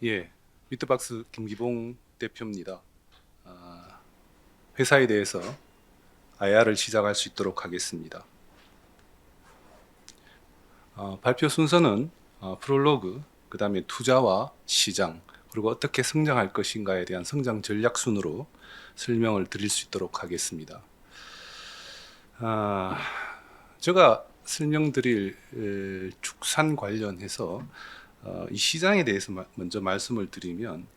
예, 미트박스 김기봉 대표입니다. 회사에 대해서 IR을 시작할 수 있도록 하겠습니다. 발표 순서는 프롤로그, 그 다음에 투자와 시장, 그리고 어떻게 성장할 것인가에 대한 성장 전략 순으로 설명을 드릴 수 있도록 하겠습니다. 제가 설명드릴 축산 관련해서 이 시장에 대해서 먼저 말씀을 드리면,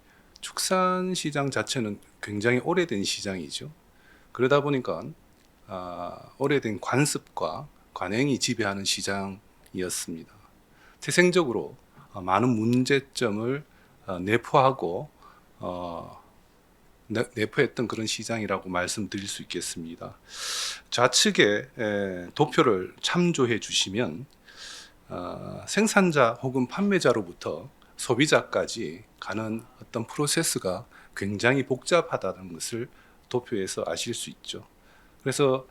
축산 시장 자체는 굉장히 오래된 시장이죠. 그러다 보니까 오래된 관습과 관행이 지배하는 시장이었습니다. 태생적으로 많은 문제점을 내포하고 내포했던 그런 시장이라고 말씀드릴 수 있겠습니다. 좌측에 도표를 참조해 주시면 생산자 혹은 판매자로부터 소비자까지 가는 어떤 프로세스가 굉장히 복잡하다는 것을 도표에서 아실 수 있죠. 그래서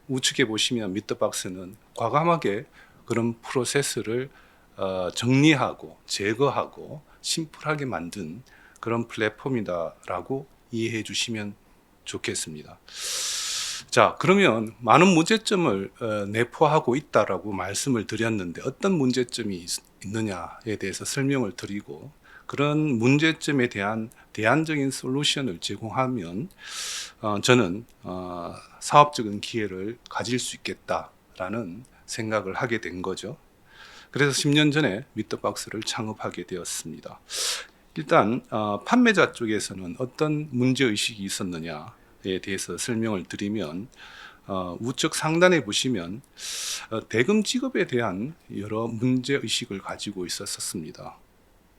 우측에 보시면 미트박스는 과감하게 그런 프로세스를 정리하고 제거하고 심플하게 만든 그런 플랫폼이다라고 이해해 주시면 좋겠습니다. 자, 그러면 많은 문제점을 내포하고 있다라고 말씀을 드렸는데, 어떤 문제점이 있느냐에 대해서 설명을 드리고, 그런 문제점에 대한 대안적인 솔루션을 제공하면 저는 사업적인 기회를 가질 수 있겠다라는 생각을 하게 된 거죠. 그래서 10년 전에 미트박스를 창업하게 되었습니다. 일단 판매자 쪽에서는 어떤 문제의식이 있었느냐에 대해서 설명을 드리면, 우측 상단에 보시면 대금 지급에 대한 여러 문제의식을 가지고 있었습니다.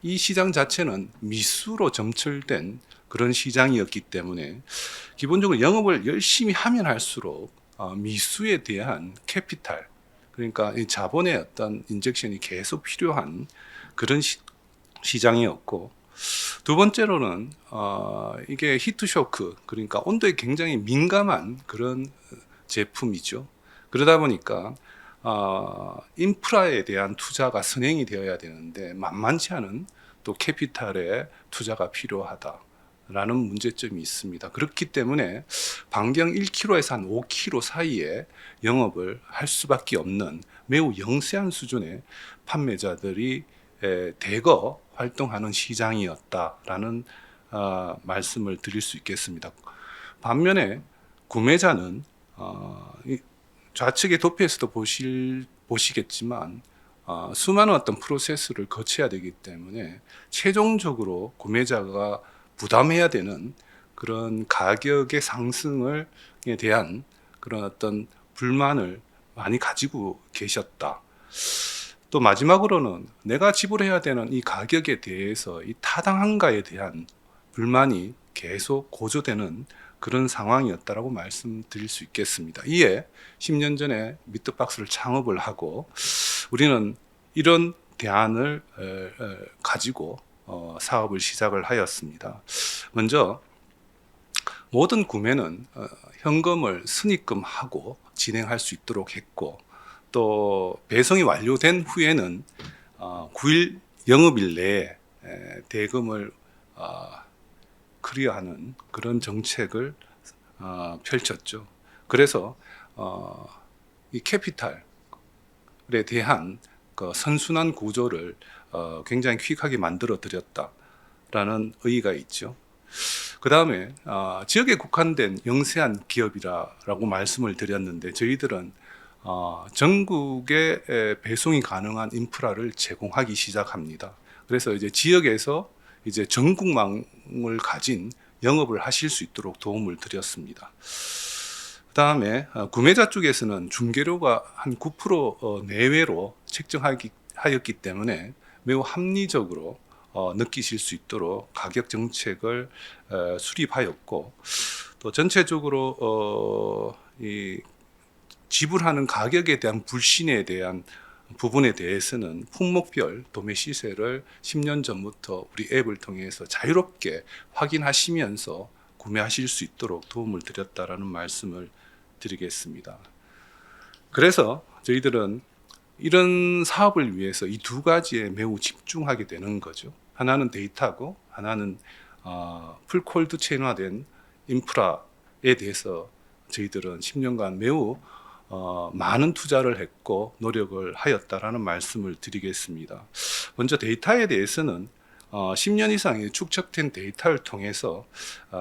이 시장 자체는 미수로 점철된 그런 시장이었기 때문에 기본적으로 영업을 열심히 하면 할수록 미수에 대한 캐피탈, 그러니까 이 자본의 어떤 인젝션이 계속 필요한 그런 시장이었고, 두 번째로는 이게 히트 쇼크, 그러니까 온도에 굉장히 민감한 그런 제품이죠. 그러다 보니까 인프라에 대한 투자가 선행이 되어야 되는데 만만치 않은 또 캐피탈의 투자가 필요하다라는 문제점이 있습니다. 그렇기 때문에 반경 1km에서 한 5km 사이에 영업을 할 수밖에 없는 매우 영세한 수준의 판매자들이 대거 활동하는 시장이었다라는 말씀을 드릴 수 있겠습니다. 반면에 구매자는 좌측의 도표에서도 보시겠지만 수많은 어떤 프로세스를 거쳐야 되기 때문에 최종적으로 구매자가 부담해야 되는 그런 가격의 상승에 대한 그런 어떤 불만을 많이 가지고 계셨다. 또 마지막으로는 내가 지불해야 되는 이 가격에 대해서 이 타당한가에 대한 불만이 계속 고조되는 그런 상황이었다라고 말씀드릴 수 있겠습니다. 이에 10년 전에 미트박스를 창업을 하고, 우리는 이런 대안을 가지고 사업을 시작을 하였습니다. 먼저 모든 구매는 현금을 선입금하고 진행할 수 있도록 했고, 또 배송이 완료된 후에는 9일 영업일 내에 대금을 클리어하는 그런 정책을 펼쳤죠. 그래서 이 캐피탈에 대한 그 선순환 구조를 굉장히 퀵하게 만들어 드렸다라는 의의가 있죠. 그 다음에 지역에 국한된 영세한 기업이라고 말씀을 드렸는데, 저희들은 전국에 배송이 가능한 인프라를 제공하기 시작합니다. 그래서 이제 지역에서 이제 전국망을 가진 영업을 하실 수 있도록 도움을 드렸습니다. 그 다음에 구매자 쪽에서는 중개료가 한 9% 내외로 책정하였기 때문에 매우 합리적으로 느끼실 수 있도록 가격 정책을 수립하였고, 또 전체적으로 이 지불하는 가격에 대한 불신에 대한 부분에 대해서는 품목별 도매 시세를 10년 전부터 우리 앱을 통해서 자유롭게 확인하시면서 구매하실 수 있도록 도움을 드렸다라는 말씀을 드리겠습니다. 그래서 저희들은 이런 사업을 위해서 이 두 가지에 매우 집중하게 되는 거죠. 하나는 데이터고 하나는 풀 콜드 체인화된 인프라에 대해서 저희들은 10년간 매우 많은 투자를 했고 노력을 하였다라는 말씀을 드리겠습니다. 먼저 데이터에 대해서는 10년 이상의 축적된 데이터를 통해서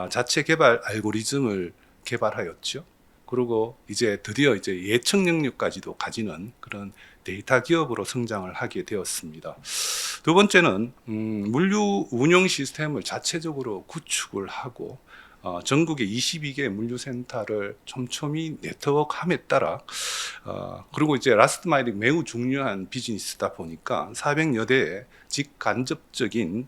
자체 개발 알고리즘을 개발하였죠. 그리고 이제 드디어 이제 예측 능력까지도 가지는 그런 데이터 기업으로 성장을 하게 되었습니다. 두 번째는 물류 운영 시스템을 자체적으로 구축을 하고 전국에 22개 물류센터를 촘촘히 네트워크함에 따라 그리고 이제 라스트 마일이 매우 중요한 비즈니스다 보니까 400여 대의 직간접적인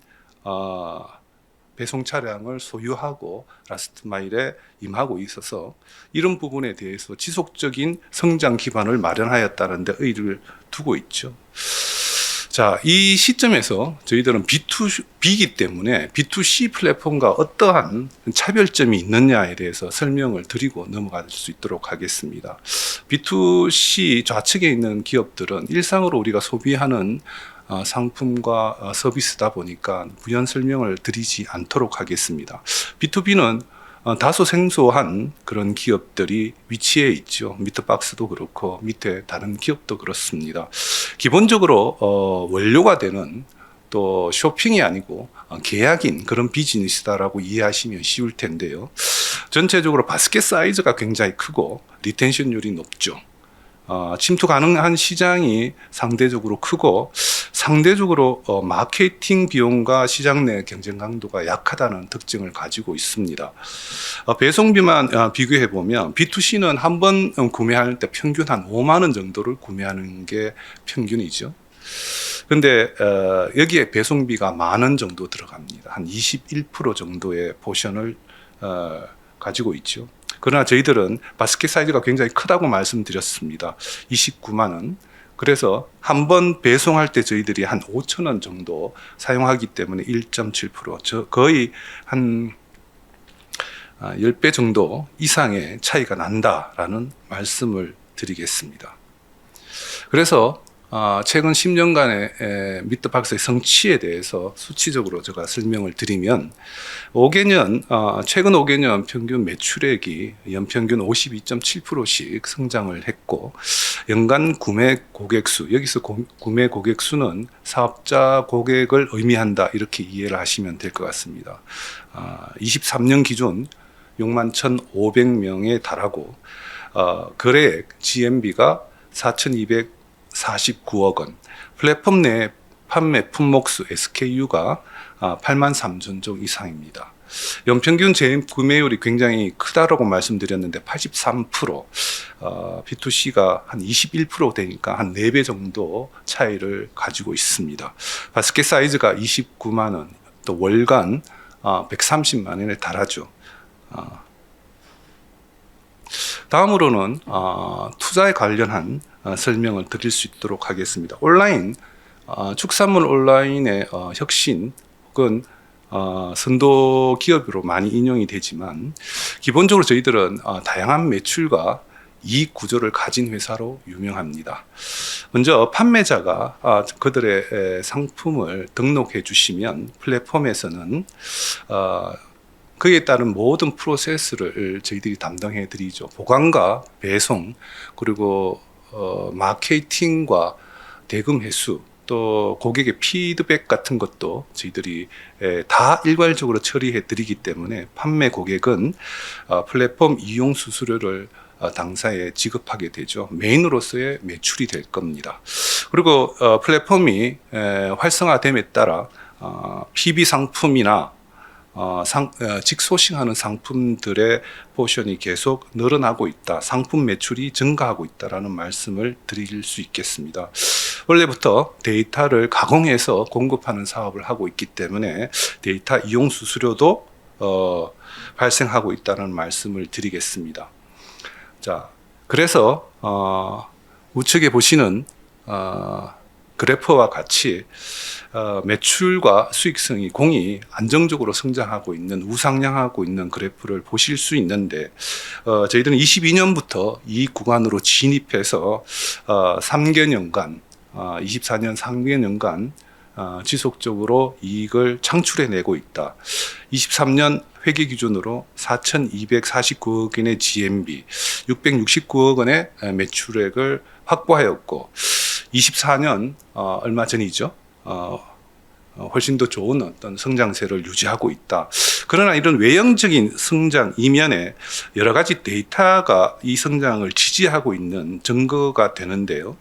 배송 차량을 소유하고 라스트 마일에 임하고 있어서 이런 부분에 대해서 지속적인 성장 기반을 마련하였다는 데 의의를 두고 있죠. 자, 이 시점에서 저희들은 B2B이기 때문에 B2C 플랫폼과 어떠한 차별점이 있느냐에 대해서 설명을 드리고 넘어갈 수 있도록 하겠습니다. B2C 좌측에 있는 기업들은 일상으로 우리가 소비하는 상품과 서비스다 보니까 부연 설명을 드리지 않도록 하겠습니다. B2B는 다소 생소한 그런 기업들이 위치해 있죠. 밑에 박스도 그렇고 밑에 다른 기업도 그렇습니다. 기본적으로 원료가 되는 또 쇼핑이 아니고 계약인 그런 비즈니스다라고 이해하시면 쉬울 텐데요. 전체적으로 바스켓 사이즈가 굉장히 크고 리텐션율이 높죠. 침투 가능한 시장이 상대적으로 크고 상대적으로 마케팅 비용과 시장 내 경쟁 강도가 약하다는 특징을 가지고 있습니다. 배송비만 비교해 보면 B2C는 한 번 구매할 때 평균 한 5만 원 정도를 구매하는 게 평균이죠. 근데 여기에 배송비가 10,000원 정도 들어갑니다. 한 21% 정도의 포션을 가지고 있죠. 그러나 저희들은 바스켓 사이즈가 굉장히 크다고 말씀드렸습니다. 29만 원. 그래서 한 번 배송할 때 저희들이 한 5,000원 정도 사용하기 때문에 1.7%, 거의 한 10배 정도 이상의 차이가 난다라는 말씀을 드리겠습니다. 그래서 최근 10년간의 미트박스의 성취에 대해서 수치적으로 제가 설명을 드리면 5개년, 최근 5개년 평균 매출액이 연평균 52.7%씩 성장을 했고 연간 구매 고객수, 여기서 구매 고객수는 사업자 고객을 의미한다 이렇게 이해를 하시면 될 것 같습니다. 23년 기준 61,500명에 달하고 거래액 GMV가 4,249억 원, 플랫폼 내 판매 품목수 SKU가 83,000종 이상입니다. 연평균 재구매율이 굉장히 크다라고 말씀드렸는데 83%, B2C가 한 21% 되니까 한 4배 정도 차이를 가지고 있습니다. 바스켓 사이즈가 29만 원, 또 월간 130만 원에 달하죠. 다음으로는 투자에 관련한 설명을 드릴 수 있도록 하겠습니다. 온라인, 축산물 온라인의 혁신 혹은 선도 기업으로 많이 인용이 되지만 기본적으로 저희들은 다양한 매출과 이익 구조를 가진 회사로 유명합니다. 먼저 판매자가 그들의 상품을 등록해 주시면 플랫폼에서는 그에 따른 모든 프로세스를 저희들이 담당해 드리죠. 보관과 배송, 그리고 마케팅과 대금 회수, 또 고객의 피드백 같은 것도 저희들이 다 일괄적으로 처리해 드리기 때문에 판매 고객은 플랫폼 이용 수수료를 당사에 지급하게 되죠. 메인으로서의 매출이 될 겁니다. 그리고 플랫폼이 활성화됨에 따라 PB 상품이나 직소싱하는 상품들의 포션이 계속 늘어나고 있다. 상품 매출이 증가하고 있다라는 말씀을 드릴 수 있겠습니다. 원래부터 데이터를 가공해서 공급하는 사업을 하고 있기 때문에 데이터 이용 수수료도 발생하고 있다는 말씀을 드리겠습니다. 자, 그래서 우측에 보시는 그래프와 같이 매출과 수익성이 공이 안정적으로 성장하고 있는, 우상향하고 있는 그래프를 보실 수 있는데 저희들은 22년부터 이 구간으로 진입해서 3개년간 24년 3개년간 지속적으로 이익을 창출해내고 있다. 23년 회계 기준으로 4,249억 원의 GMV, 669억 원의 매출액을 확보하였고 24년 얼마 전이죠. 훨씬 더 좋은 어떤 성장세를 유지하고 있다. 그러나 이런 외형적인 성장 이면에 여러 가지 데이터가 이 성장을 지지하고 있는 증거가 되는데요.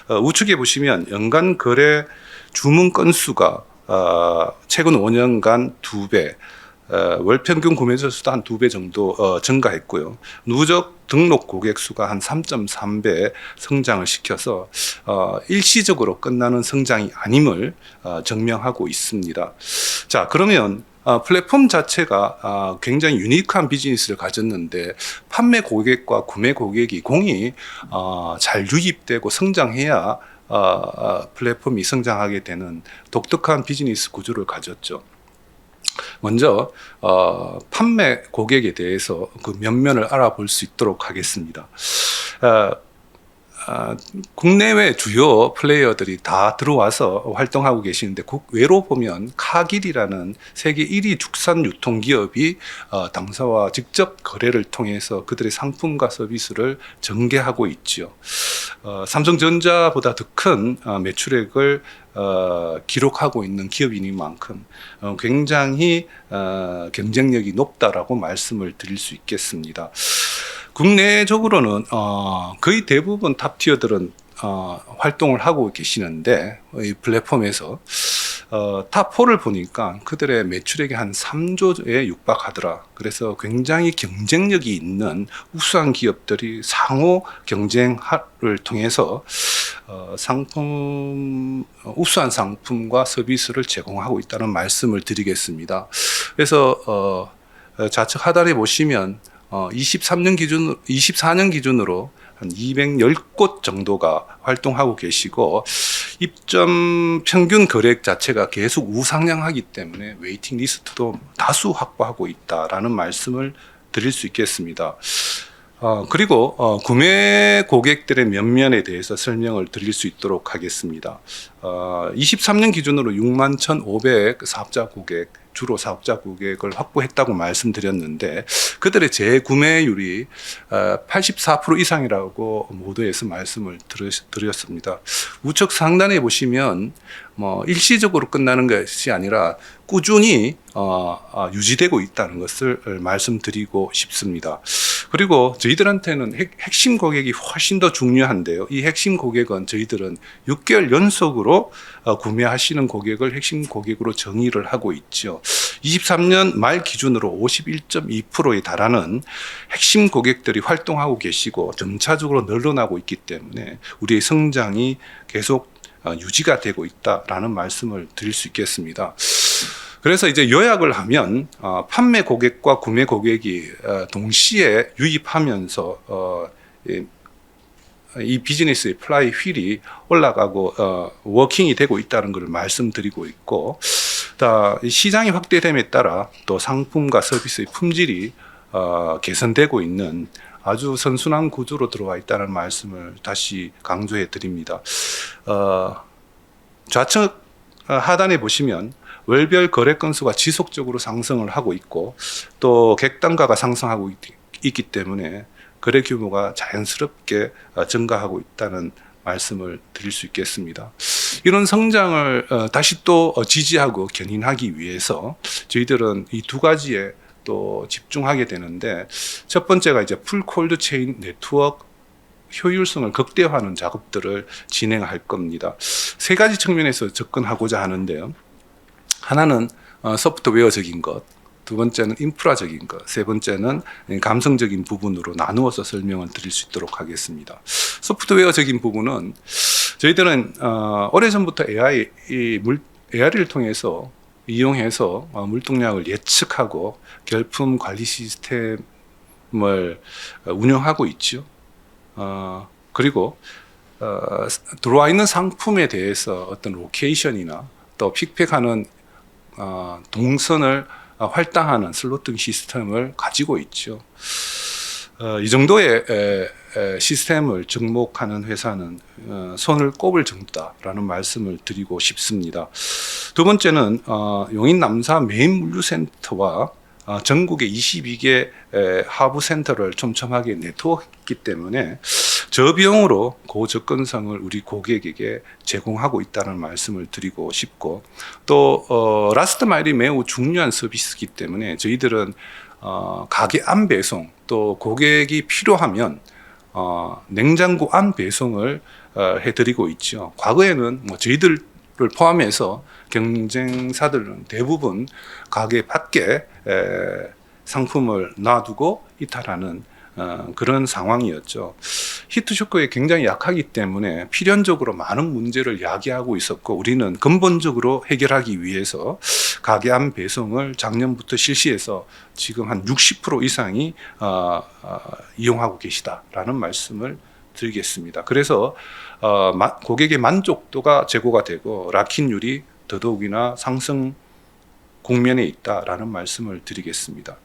우측에 보시면 연간 거래 주문 건수가 최근 5년간 2배, 월 평균 구매자 수도 한 2배 정도 증가했고요. 누적 등록 고객 수가 한 3.3배 성장을 시켜서 일시적으로 끝나는 성장이 아님을 증명하고 있습니다. 자, 그러면 플랫폼 자체가 굉장히 유니크한 비즈니스를 가졌는데 판매 고객과 구매 고객이 공히 잘 유입되고 성장해야 플랫폼이 성장하게 되는 독특한 비즈니스 구조를 가졌죠. 먼저 판매 고객에 대해서 그 면면을 알아볼 수 있도록 하겠습니다. 국내외 주요 플레이어들이 다 들어와서 활동하고 계시는데 국외로 보면 카길이라는 세계 1위 축산 유통기업이 당사와 직접 거래를 통해서 그들의 상품과 서비스를 전개하고 있죠. 삼성전자보다 더 큰 매출액을 기록하고 있는 기업이니만큼 굉장히 경쟁력이 높다라고 말씀을 드릴 수 있겠습니다. 국내적으로는 거의 대부분 탑티어들은 활동을 하고 계시는데 이 플랫폼에서 탑4를 보니까 그들의 매출액이 한 3조에 육박하더라. 그래서 굉장히 경쟁력이 있는 우수한 기업들이 상호 경쟁을 통해서 우수한 상품과 서비스를 제공하고 있다는 말씀을 드리겠습니다. 그래서 좌측 하단에 보시면 24년 기준으로 한 210곳 정도가 활동하고 계시고 입점 평균 거래액 자체가 계속 우상향하기 때문에 웨이팅 리스트도 다수 확보하고 있다라는 말씀을 드릴 수 있겠습니다. 그리고 구매 고객들의 면면에 대해서 설명을 드릴 수 있도록 하겠습니다. 23년 기준으로 61,500 사업자 고객, 주로 사업자 고객을 확보했다고 말씀드렸는데 그들의 재구매율이 84% 이상이라고 모두에서 말씀을 드렸습니다. 우측 상단에 보시면 일시적으로 끝나는 것이 아니라 꾸준히 유지되고 있다는 것을 말씀드리고 싶습니다. 그리고 저희들한테는 핵심 고객이 훨씬 더 중요한데요. 이 핵심 고객은 저희들은 6개월 연속으로 구매하시는 고객을 핵심 고객으로 정의를 하고 있죠. 23년 말 기준으로 51.2%에 달하는 핵심 고객들이 활동하고 계시고 점차적으로 늘어나고 있기 때문에 우리의 성장이 계속 유지가 되고 있다라는 말씀을 드릴 수 있겠습니다. 그래서 이제 요약을 하면 판매 고객과 구매 고객이 동시에 유입하면서 이 비즈니스의 플라이 휠이 올라가고 워킹이 되고 있다는 것을 말씀드리고 있고 시장이 확대됨에 따라 또 상품과 서비스의 품질이 개선되고 있는 아주 선순환 구조로 들어와 있다는 말씀을 다시 강조해 드립니다. 좌측 하단에 보시면 월별 거래 건수가 지속적으로 상승을 하고 있고 또 객단가가 상승하고 있기 때문에 거래 규모가 자연스럽게 증가하고 있다는 말씀을 드릴 수 있겠습니다. 이런 성장을 다시 또 지지하고 견인하기 위해서 저희들은 이 두 가지에 또 집중하게 되는데 첫 번째가 이제 풀 콜드 체인 네트워크 효율성을 극대화하는 작업들을 진행할 겁니다. 세 가지 측면에서 접근하고자 하는데요. 하나는 소프트웨어적인 것, 두 번째는 인프라적인 것, 세 번째는 감성적인 부분으로 나누어서 설명을 드릴 수 있도록 하겠습니다. 소프트웨어적인 부분은 저희들은 오래전부터 AI를 통해서 이용해서 물동량을 예측하고 결품 관리 시스템을 운영하고 있죠. 그리고 들어와 있는 상품에 대해서 어떤 로케이션이나 또 픽팩하는 동선을 할당하는 슬로팅 시스템을 가지고 있죠. 이 정도의 시스템을 접목하는 회사는 손을 꼽을 정도다라는 말씀을 드리고 싶습니다. 두 번째는 용인 남사 메인 물류센터와 전국의 22개 하부 센터를 촘촘하게 네트워크했기 때문에 저비용으로 고접근성을 우리 고객에게 제공하고 있다는 말씀을 드리고 싶고, 또 라스트 마일이 매우 중요한 서비스이기 때문에 저희들은 가게 안 배송, 또 고객이 필요하면 냉장고 안 배송을 해드리고 있죠. 과거에는 뭐 저희들을 포함해서 경쟁사들은 대부분 가게 밖에 상품을 놔두고 이탈하는 그런 상황이었죠. 히트쇼크에 굉장히 약하기 때문에 필연적으로 많은 문제를 야기하고 있었고, 우리는 근본적으로 해결하기 위해서 가게 안 배송을 작년부터 실시해서 지금 한 60% 이상이 이용하고 계시다라는 말씀을 드리겠습니다. 그래서 고객의 만족도가 제고가 되고 락힌율이 더더욱이나 상승 국면에 있다라는 말씀을 드리겠습니다.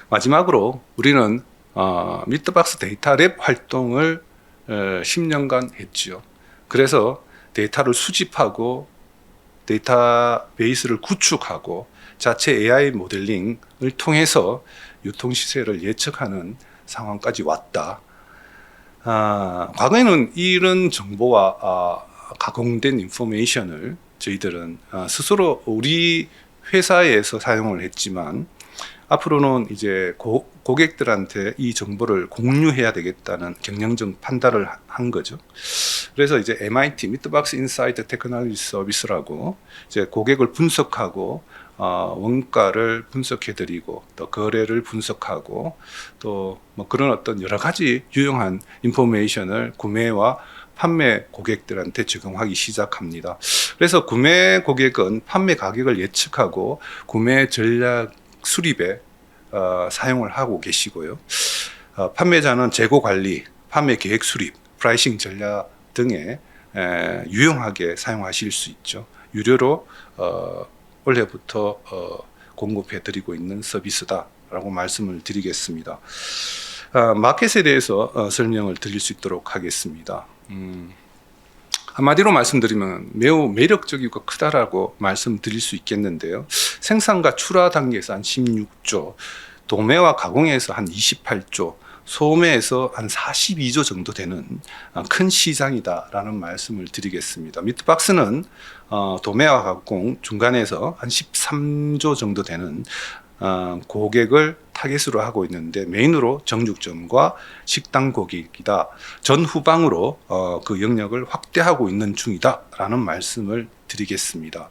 마지막으로 우리는 미트박스 데이터 랩 활동을 10년간 했지요. 그래서 데이터를 수집하고 데이터베이스를 구축하고 자체 AI 모델링을 통해서 유통 시세를 예측하는 상황까지 왔다. 과거에는 이런 정보와 가공된 인포메이션을 저희들은 스스로 우리 회사에서 사용을 했지만, 앞으로는 이제 고객들한테 이 정보를 공유해야 되겠다는 경영적 판단을 한 거죠. 그래서 이제 MIT 미트박스 인사이트 테크놀로지 서비스라고 이제 고객을 분석하고 원가를 분석해드리고 또 거래를 분석하고 또 뭐 그런 어떤 여러 가지 유용한 인포메이션을 구매와 판매 고객들한테 제공하기 시작합니다. 그래서 구매 고객은 판매 가격을 예측하고 구매 전략 수립에 사용을 하고 계시고요. 판매자는 재고 관리, 판매 계획 수립, 프라이싱 전략 등에 유용하게 사용하실 수 있죠. 유료로 올해부터 공급해드리고 있는 서비스다라고 말씀을 드리겠습니다. 마켓에 대해서 설명을 드릴 수 있도록 하겠습니다. 한마디로 말씀드리면 매우 매력적이고 크다라고 말씀드릴 수 있겠는데요. 생산과 출하 단계에서 한 16조, 도매와 가공에서 한 28조, 소매에서 한 42조 정도 되는 큰 시장이다라는 말씀을 드리겠습니다. 미트박스는 도매와 가공 중간에서 한 13조 정도 되는 고객을 타겟으로 하고 있는데, 메인으로 정육점과 식당 고객이다. 전후방으로 그 영역을 확대하고 있는 중이다라는 말씀을 드리겠습니다.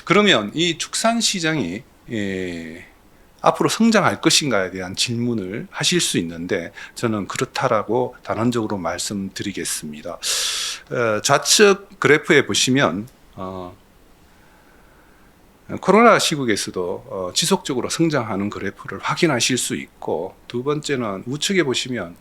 그러면 이 축산 시장이 앞으로 성장할 것인가에 대한 질문을 하실 수 있는데, 저는 그렇다라고 단언적으로 말씀드리겠습니다. 좌측 그래프에 보시면 코로나 시국에서도 지속적으로 성장하는 그래프를 확인하실 수 있고, 두 번째는 우측에 보시면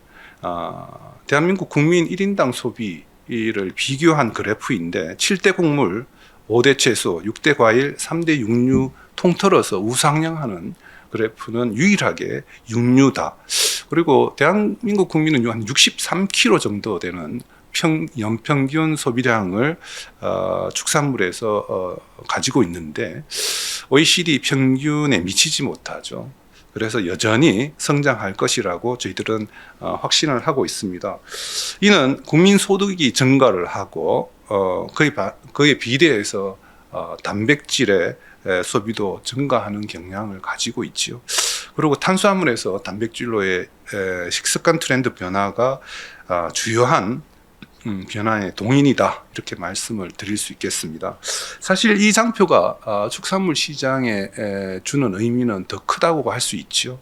대한민국 국민 1인당 소비를 비교한 그래프인데, 7대 곡물, 5대 채소, 6대 과일, 3대 육류 통틀어서 우상향하는 그래프는 유일하게 육류다. 그리고 대한민국 국민은 한 63kg 정도 되는 연평균 소비량을 축산물에서 가지고 있는데 OECD 평균에 미치지 못하죠. 그래서 여전히 성장할 것이라고 저희들은 확신을 하고 있습니다. 이는 국민 소득이 증가를 하고 그에 비례해서 단백질의 소비도 증가하는 경향을 가지고 있지요. 그리고 탄수화물에서 단백질로의 식습관 트렌드 변화가 주요한 변화의 동인이다, 이렇게 말씀을 드릴 수 있겠습니다. 사실 이 장표가 축산물 시장에 주는 의미는 더 크다고 할 수 있죠.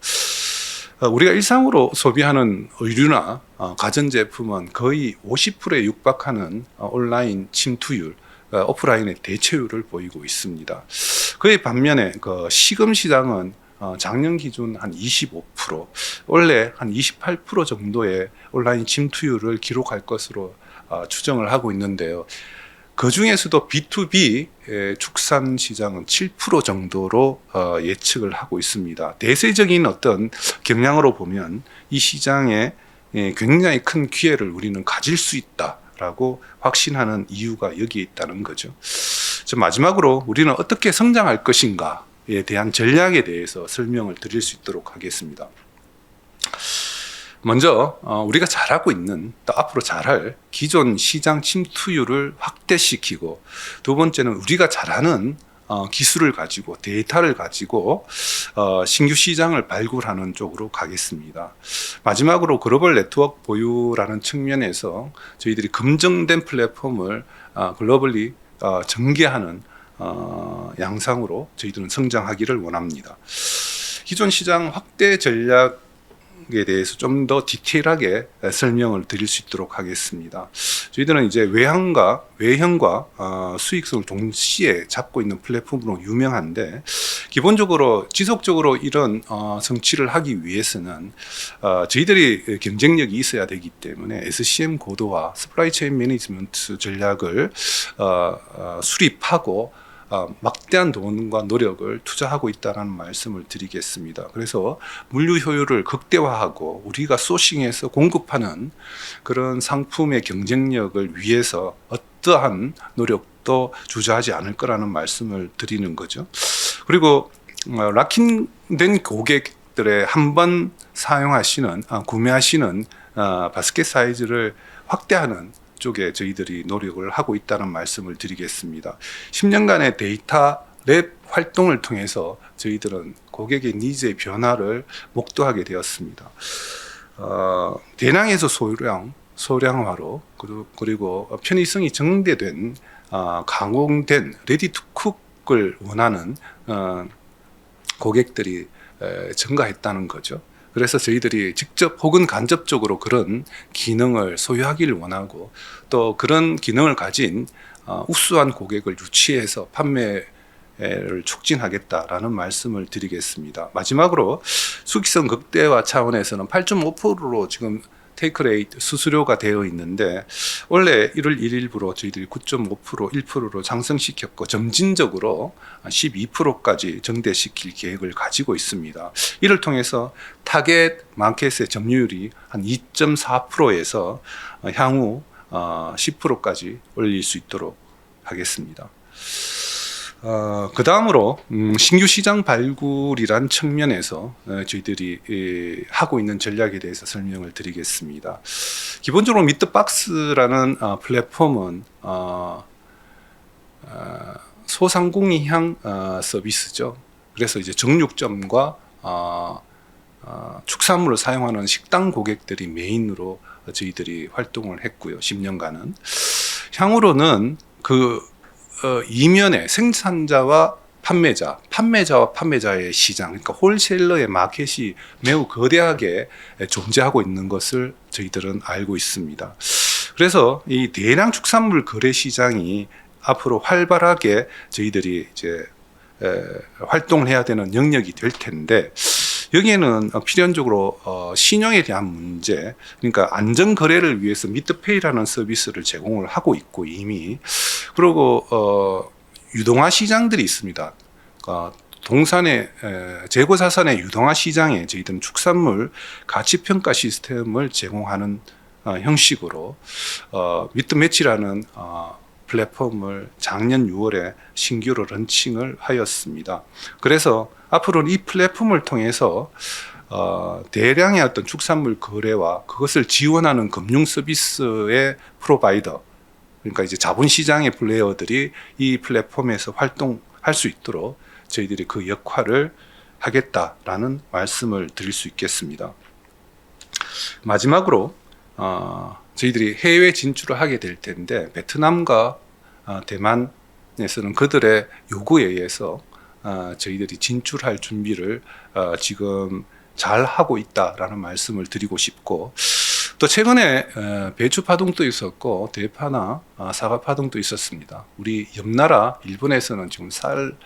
우리가 일상으로 소비하는 의류나 가전제품은 거의 50%에 육박하는 온라인 침투율, 오프라인의 대체율을 보이고 있습니다. 그에 반면에 그 식음 시장은 작년 기준 한 25%, 원래 한 28% 정도의 온라인 침투율을 기록할 것으로 추정을 하고 있는데요. 그 중에서도 B2B 축산 시장은 7% 정도로 예측을 하고 있습니다. 대세적인 어떤 경향으로 보면 이 시장에 굉장히 큰 기회를 우리는 가질 수 있다라고 확신하는 이유가 여기에 있다는 거죠. 마지막으로 우리는 어떻게 성장할 것인가에 대한 전략에 대해서 설명을 드릴 수 있도록 하겠습니다. 먼저 우리가 잘하고 있는, 또 앞으로 잘할 기존 시장 침투율을 확대시키고, 두 번째는 우리가 잘하는 기술을 가지고, 데이터를 가지고 신규 시장을 발굴하는 쪽으로 가겠습니다. 마지막으로 글로벌 네트워크 보유라는 측면에서 저희들이 검증된 플랫폼을 글로벌리 전개하는 양상으로 저희들은 성장하기를 원합니다. 기존 시장 확대 전략에 대해서 좀 더 디테일하게 설명을 드릴 수 있도록 하겠습니다. 저희들은 이제 외형과 수익성을 동시에 잡고 있는 플랫폼으로 유명한데, 기본적으로 지속적으로 이런 성취를 하기 위해서는 저희들이 경쟁력이 있어야 되기 때문에 SCM 고도화, 서플라이 체인 매니지먼트 전략을 수립하고 막대한 돈과 노력을 투자하고 있다는 말씀을 드리겠습니다. 그래서 물류 효율을 극대화하고 우리가 소싱해서 공급하는 그런 상품의 경쟁력을 위해서 어떠한 노력도 주저하지 않을 거라는 말씀을 드리는 거죠. 그리고 락인된 고객들의 한번 사용하시는, 구매하시는 바스켓 사이즈를 확대하는 쪽에 저희들이 노력을 하고 있다는 말씀을 드리겠습니다. 10년간의 데이터 랩 활동을 통해서 저희들은 고객의 니즈의 변화를 목도하게 되었습니다. 대량에서 소량화로, 그리고 편의성이 증대된 가공된 레디 투 쿡을 원하는 고객들이 증가했다는 거죠. 그래서 저희들이 직접 혹은 간접적으로 그런 기능을 소유하기를 원하고, 또 그런 기능을 가진 우수한 고객을 유치해서 판매를 촉진하겠다라는 말씀을 드리겠습니다. 마지막으로 수익성 극대화 차원에서는 8.5%로 지금 테이크레이트 수수료가 되어 있는데, 원래 1월 1일부로 저희들이 9.5%, 1%로 상승시켰고 점진적으로 12%까지 정대시킬 계획을 가지고 있습니다. 이를 통해서 타겟 마켓의 점유율이 한 2.4%에서 향후 10%까지 올릴 수 있도록 하겠습니다. 그 다음으로 신규 시장 발굴이란 측면에서 저희들이 하고 있는 전략에 대해서 설명을 드리겠습니다. 기본적으로 미트박스라는 플랫폼은 소상공인향 서비스죠. 그래서 이제 정육점과 축산물을 사용하는 식당 고객들이 메인으로 저희들이 활동을 했고요. 10년간은. 향후로는 이면에 생산자와 판매자와 판매자의 시장, 그러니까 홀셀러의 마켓이 매우 거대하게 존재하고 있는 것을 저희들은 알고 있습니다. 그래서 이 대량 축산물 거래 시장이 앞으로 활발하게 저희들이 이제 활동을 해야 되는 영역이 될 텐데, 여기에는 필연적으로 신용에 대한 문제, 그러니까 안전 거래를 위해서 미트페이라는 서비스를 제공을 하고 있고 이미, 그리고 유동화 시장들이 있습니다. 동산의 재고 자산의 유동화 시장에 저희들은 축산물 가치 평가 시스템을 제공하는 형식으로 미트매치라는 플랫폼을 작년 6월에 신규로 런칭을 하였습니다. 그래서 앞으로는 이 플랫폼을 통해서 대량의 어떤 축산물 거래와 그것을 지원하는 금융 서비스의 프로바이더, 그러니까 이제 자본시장의 플레이어들이 이 플랫폼에서 활동할 수 있도록 저희들이 그 역할을 하겠다라는 말씀을 드릴 수 있겠습니다. 마지막으로 저희들이 해외 진출을 하게 될 텐데, 베트남과 대만에서는 그들의 요구에 의해서 저희들이 진출할 준비를 지금 잘 하고 있다라는 말씀을 드리고 싶고, 또 최근에 배추 파동도 있었고 대파나 사과 파동도 있었습니다. 우리 옆나라 일본에서는 지금 쌀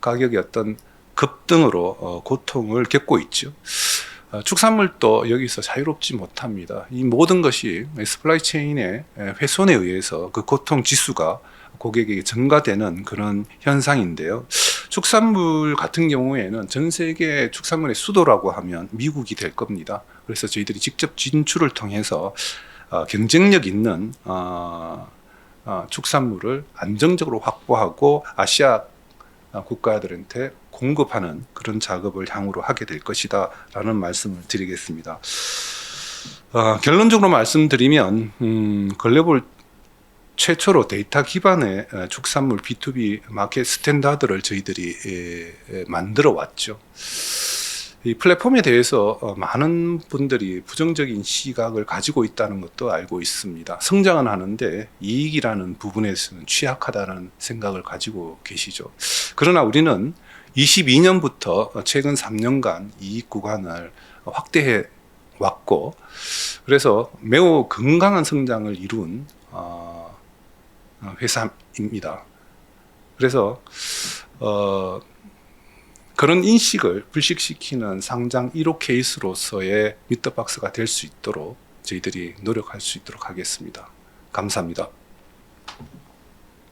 가격이 어떤 급등으로 고통을 겪고 있죠. 축산물도 여기서 자유롭지 못합니다. 이 모든 것이 서플라이 체인의 훼손에 의해서 그 고통 지수가 고객에게 전가되는 그런 현상인데요. 축산물 같은 경우에는 전 세계 축산물의 수도라고 하면 미국이 될 겁니다. 그래서 저희들이 직접 진출을 통해서 경쟁력 있는 축산물을 안정적으로 확보하고 아시아 국가들한테 공급하는 그런 작업을 향후로 하게 될 것이다 라는 말씀을 드리겠습니다. 결론적으로 말씀드리면 글로벌 최초로 데이터 기반의 축산물 B2B 마켓 스탠다드를 저희들이 만들어 왔죠. 이 플랫폼에 대해서 많은 분들이 부정적인 시각을 가지고 있다는 것도 알고 있습니다. 성장은 하는데 이익이라는 부분에서는 취약하다는 생각을 가지고 계시죠. 그러나 우리는 22년부터 최근 3년간 이익 구간을 확대해 왔고, 그래서 매우 건강한 성장을 이룬 회사입니다. 그래서 그런 인식을 불식시키는 상장 1호 케이스로서의 미터박스가 될 수 있도록 저희들이 노력할 수 있도록 하겠습니다. 감사합니다.